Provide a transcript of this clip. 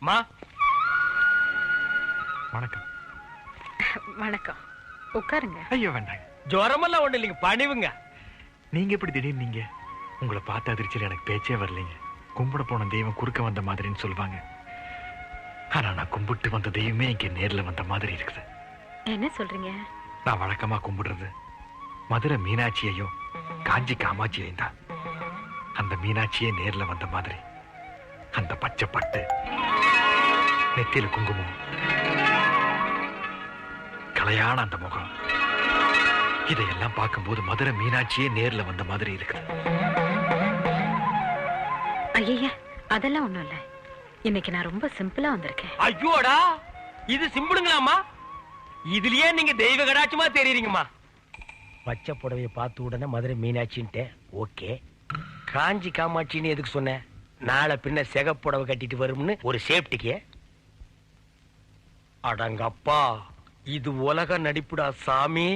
மா வணக்கம். வணக்கம். உட்காருங்க. ஐயோ வேண்டாங்க. ஜுரமெல்லாம் ஒண்ணு இல்லைங்க, பணிவுங்க. நீங்க எப்படி திடீர்னு நீங்க? உங்களை பார்த்த அதிர்ச்சியில் எனக்கு பேச்சே வரலைங்க. கும்பிட போன தெய்வம் குறுக்க வந்த மாதிரின்னு சொல்லுவாங்க. ஆனா நான் கும்பிட்டு வந்த தெய்வமே இங்க நேர்ல வந்த மாதிரி இருக்குது. என்ன சொல்றீங்க? நான் வழக்கமா கும்பிடுறது மதுரை மீனாட்சியையும் காஞ்சி காமாட்சியையும் தான். அந்த மீனாட்சியே நேர்ல வந்த மாதிரி அந்த பச்சை பட்டு, நெத்தியில குங்குமம், கலையான அந்த முகம், இதையெல்லாம் பார்க்கும்போது மதுரை மீனாட்சியே நேர்ல வந்த மாதிரி இருக்குது. ஐயா, அதெல்லாம் ஒண்ணும் இல்ல. இன்னைக்கு நான் ரொம்ப சிம்பிளா வந்திருக்கேன். ஐயோடா, இது சிம்பிளுங்களாமா? இதுலயே நீங்க தெய்வ கடாட்சமா தெரியுறீங்கம்மா. பச்சை புடவைய பார்த்த உடனே மதுரை மீனாட்சின்ட்டு ஓகே. காஞ்சி காமாட்சின்னு எதுக்கு சொன்ன? நாளை பின்ன சிகப்புடவை கட்டிட்டு வரும்னு ஒரு சேஃப்டிக்கு. அடங்கப்பா, இது உலக நடிப்புடா சாமி.